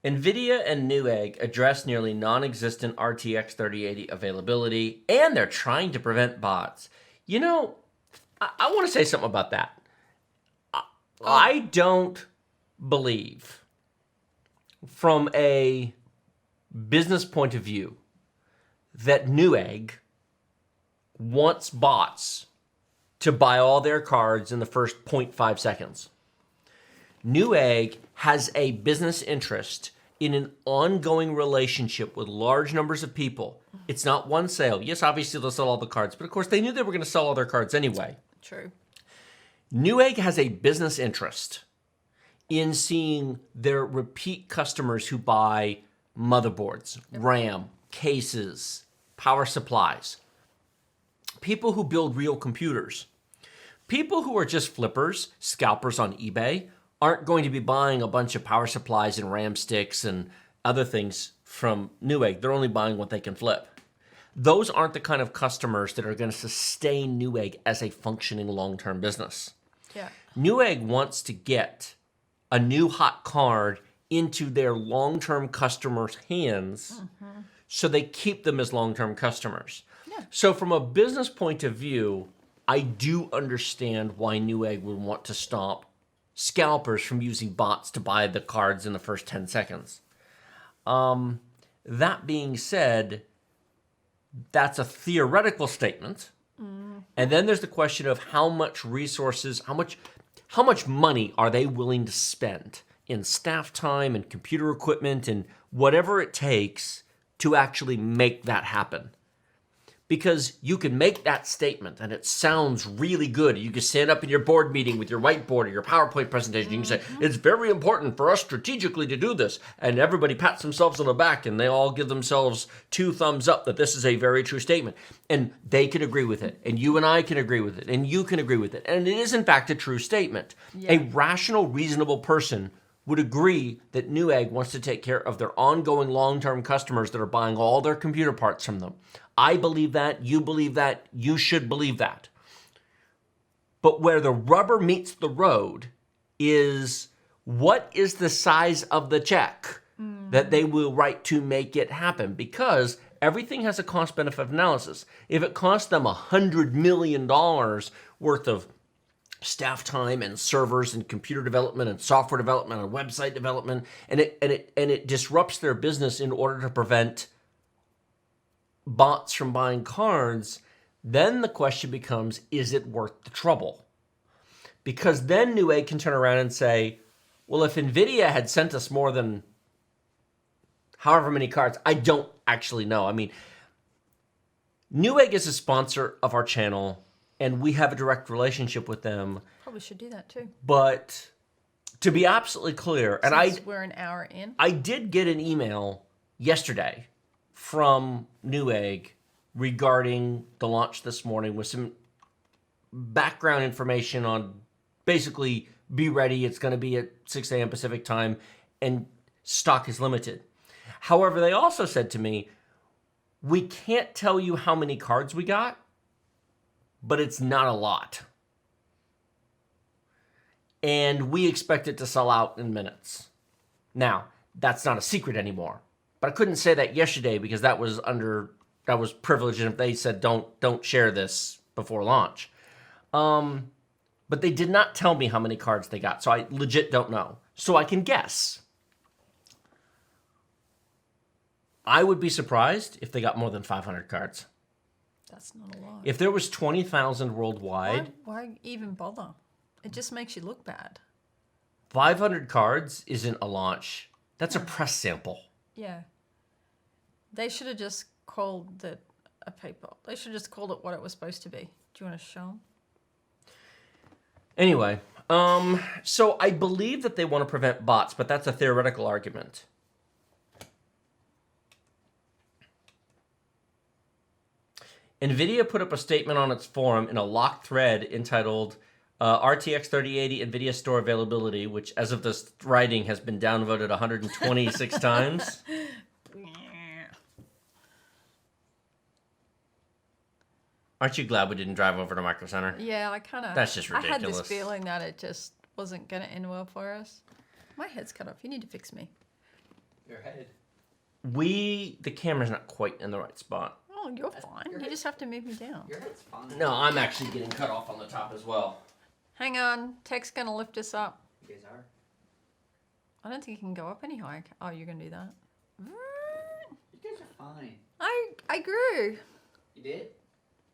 NVIDIA and Newegg address nearly non-existent RTX 3080 availability, and they're trying to prevent bots. You know, I want to say something about that. I don't believe, from a business point of view, that Newegg wants bots to buy all their cards in the first 0.5 seconds. Newegg has a business interest in an ongoing relationship with large numbers of people. It's not one sale. Yes, obviously they'll sell all the cards, but of course they knew they were going to sell all their cards anyway. True. Newegg has a business interest in seeing their repeat customers who buy motherboards, RAM, cases, power supplies, people who build real computers. People who are just flippers, scalpers on eBay, aren't going to be buying a bunch of power supplies and RAM sticks and other things from Newegg. They're only buying what they can flip. Those aren't the kind of customers that are going to sustain Newegg as a functioning long-term business. Yeah. Newegg wants to get a new hot card into their long-term customers' hands so they keep them as long-term customers. Yeah. So from a business point of view, I do understand why Newegg would want to stop scalpers from using bots to buy the cards in the first 10 seconds. That being said, that's a theoretical statement. And then there's the question of how much resources, how much money are they willing to spend in staff time and computer equipment and whatever it takes to actually make that happen. Because you can make that statement and it sounds really good. You can stand up in your board meeting with your whiteboard or your PowerPoint presentation. You can say, it's very important for us strategically to do this. And everybody pats themselves on the back and they all give themselves 2 thumbs up that this is a very true statement. And they can agree with it. And you and I can agree with it. And you can agree with it. And it is in fact a true statement. Yeah. A rational, reasonable person would agree that Newegg wants to take care of their ongoing long-term customers that are buying all their computer parts from them. I believe that, you believe that, you should believe that. But where the rubber meets the road is, what is the size of the check that they will write to make it happen? Because everything has a cost-benefit analysis. If it costs them $100 million worth of staff time and servers and computer development and software development and website development, and it disrupts their business in order to prevent bots from buying cards, then the question becomes, is it worth the trouble? Because then Newegg can turn around and say, well, if NVIDIA had sent us more than however many cards, I don't actually know. I mean, Newegg is a sponsor of our channel, and we have a direct relationship with them. Probably should do that too. But to be absolutely clear, Since we're an hour in. I did get an email yesterday from Newegg regarding the launch this morning with some background information on basically be ready. It's going to be at 6 a.m. Pacific time and stock is limited. However, they also said to me, we can't tell you how many cards we got, but it's not a lot. And we expect it to sell out in minutes. Now, that's not a secret anymore. But I couldn't say that yesterday because that was privileged, and if they said don't share this before launch. But they did not tell me how many cards they got, so I legit don't know. So I can guess. I would be surprised if they got more than 500 cards. That's not a lot. If there was 20,000 worldwide, why even bother? It just makes you look bad. 500 cards isn't a launch. That's a press sample. Yeah. They should have just called it a paper. They should have just called it what it was supposed to be. Do you want to show them? Anyway, so I believe that they want to prevent bots, but that's a theoretical argument. NVIDIA put up a statement on its forum in a locked thread entitled RTX 3080 NVIDIA Store Availability, which as of this writing has been downvoted 126 times. Aren't you glad we didn't drive over to Micro Center? Yeah, I kind of... That's just ridiculous. I had this feeling that it just wasn't going to end well for us. My head's cut off. You need to fix me. Your head. The camera's not quite in the right spot. Oh, you're fine. You just have to move me down. Your head's fine. No, I'm actually getting cut off on the top as well. Hang on. Tech's going to lift us up. You guys are. I don't think you can go up any higher. Oh, you're going to do that. You guys are fine. I grew. You did?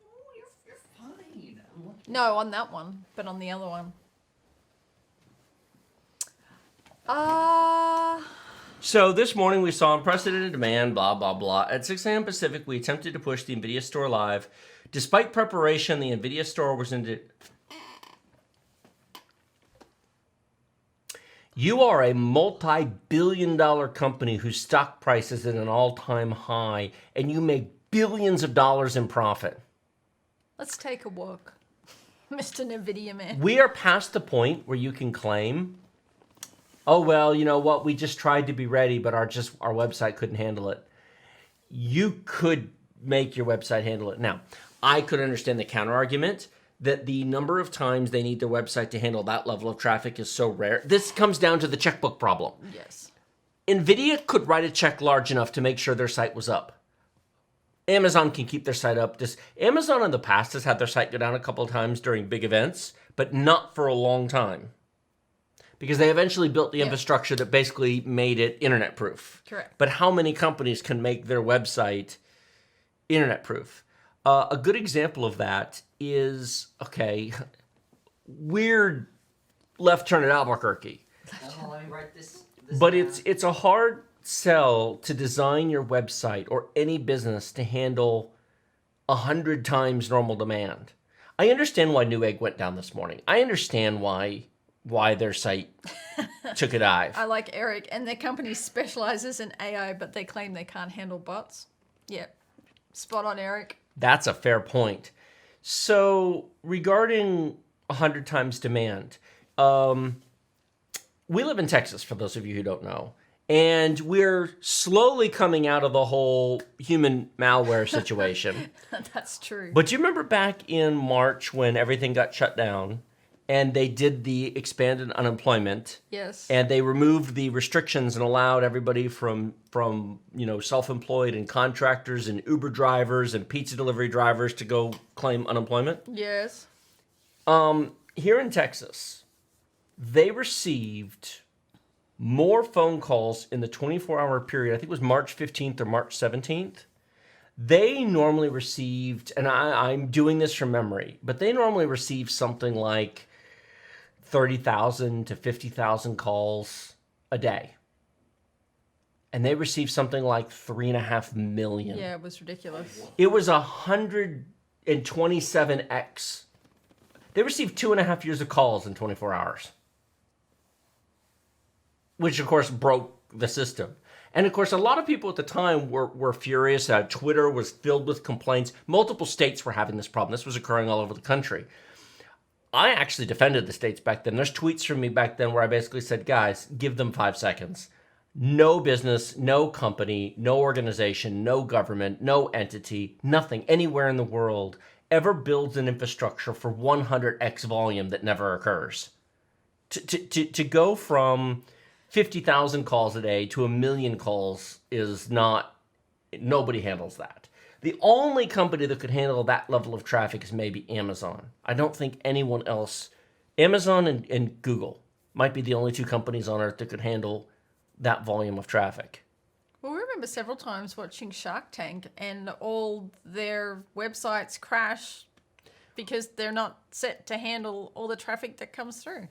Oh, you're fine. I'm looking. No, on that one, but on the other one. So this morning we saw unprecedented demand, blah, blah, blah. At 6 a.m. Pacific, we attempted to push the NVIDIA Store live. Despite preparation, the NVIDIA Store was into... You are a multi-billion-dollar company whose stock price is at an all-time high, and you make billions of dollars in profit. Let's take a walk, Mr. NVIDIA man. We are past the point where you can claim, oh, well, you know what, we just tried to be ready, but our website couldn't handle it. You could make your website handle it. Now, I could understand the counter-argument that the number of times they need their website to handle that level of traffic is so rare. This comes down to the checkbook problem. Yes. NVIDIA could write a check large enough to make sure their site was up. Amazon can keep their site up. Amazon in the past has had their site go down a couple of times during big events, but not for a long time. Because they eventually built the infrastructure that basically made it internet proof. Correct. But how many companies can make their website internet proof? A good example of that is, weird left turn at Albuquerque. Oh, let me write this But down. it's a hard sell to design your website or any business to handle 100 times normal demand. I understand why Newegg went down this morning. I understand why their site took a dive. I like Eric, and their company specializes in AI, but they claim they can't handle bots. Yeah. Spot on, Eric. That's a fair point. So regarding 100 times demand, we live in Texas, for those of you who don't know, and we're slowly coming out of the whole human malware situation. That's true. But do you remember back in March when everything got shut down and they did the expanded unemployment? Yes. And they removed the restrictions and allowed everybody from self-employed and contractors and Uber drivers and pizza delivery drivers to go claim unemployment. Yes. Here in Texas, they received more phone calls in the 24-hour period. I think it was March 15th or March 17th. They normally received, and I'm doing this from memory, but they normally receive something like 30,000 to 50,000 calls a day. And they received something like 3.5 million. Yeah, it was ridiculous. It was 127x. They received 2.5 years of calls in 24 hours. Which, of course, broke the system. And, of course, a lot of people at the time were furious. Twitter was filled with complaints. Multiple states were having this problem. This was occurring all over the country. I actually defended the states back then. There's tweets from me back then where I basically said, guys, give them 5 seconds. No business, no company, no organization, no government, no entity, nothing anywhere in the world ever builds an infrastructure for 100x volume that never occurs. To go from 50,000 calls a day to 1 million calls is not, nobody handles that. The only company that could handle that level of traffic is maybe Amazon. I don't think anyone else, Amazon and Google might be the only 2 companies on earth that could handle that volume of traffic. Well, we remember several times watching Shark Tank and all their websites crash because they're not set to handle all the traffic that comes through.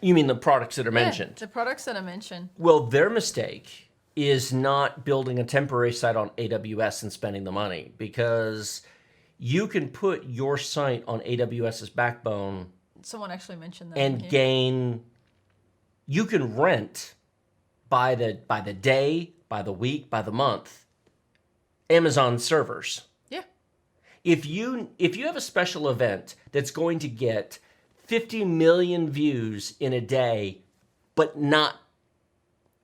You mean the products that are mentioned? The products that I mentioned. Well, their mistake is not building a temporary site on AWS and spending the money, because you can put your site on AWS's backbone Someone actually mentioned that. and gain, you can rent by the day, by the week, by the month, Amazon servers. Yeah. If you have a special event that's going to get 50 million views in a day, but not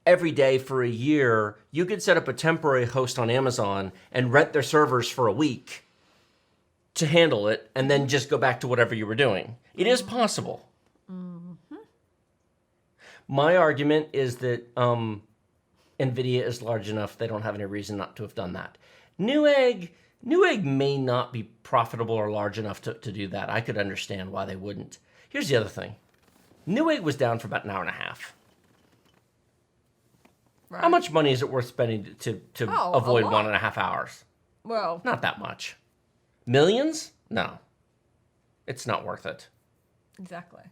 every day for a year, you could set up a temporary host on Amazon and rent their servers for a week to handle it, and then just go back to whatever you were doing. It is possible. Mm-hmm. My argument is that NVIDIA is large enough. They don't have any reason not to have done that. Newegg may not be profitable or large enough to do that. I could understand why they wouldn't. Here's the other thing. Newegg was down for about an hour and a half. Right. How much money is it worth spending to avoid a lot. 1.5 hours? Well, Not that much. Millions? No. It's not worth it. exactly.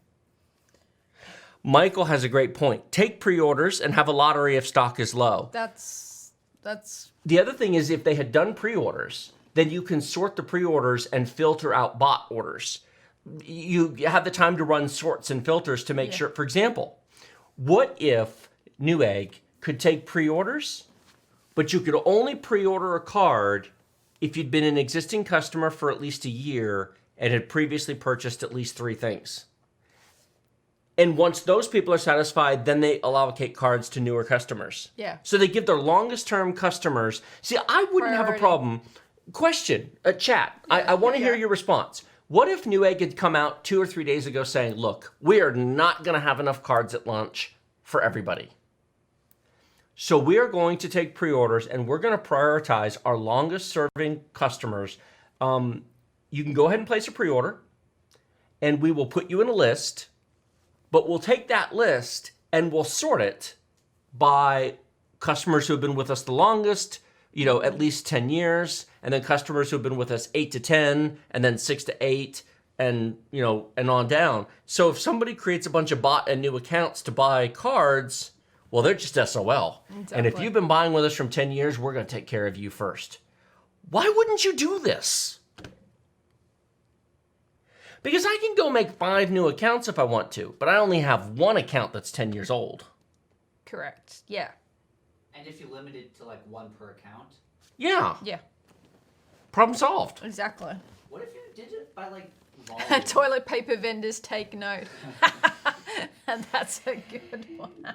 Michael has a great point. Take pre-orders and have a lottery if stock is low. That's The other thing is if they had done pre-orders, then you can sort the pre-orders and filter out bot orders. You have the time to run sorts and filters to make sure. For example, what if Newegg could take pre-orders, but you could only pre-order a card if you'd been an existing customer for at least a year and had previously purchased at least 3 things. And once those people are satisfied, then they allocate cards to newer customers. Yeah. So they give their longest term customers. See, I wouldn't have a Priority. problem. Question, chat. I want to hear your response. What if Newegg had come out 2 or 3 days ago saying, look, we are not going to have enough cards at launch for everybody. So we are going to take pre-orders and we're going to prioritize our longest serving customers. You can go ahead and place a pre-order and we will put you in a list, but we'll take that list and we'll sort it by customers who have been with us the longest, at least 10 years, and then customers who have been with us 8 to 10, and then 6 to 8, and and on down. So if somebody creates a bunch of bot and new accounts to buy cards, well, they're just SOL. Exactly. And if you've been buying with us from 10 years, we're going to take care of you first. Why wouldn't you do this? Because I can go make 5 new accounts if I want to, but I only have 1 account that's 10 years old. correct. Yeah. And if you limit it to like 1 per account, Yeah, Yeah. problem solved. Exactly. what if you did it by like volume? Toilet paper vendors take note. And that's a good one.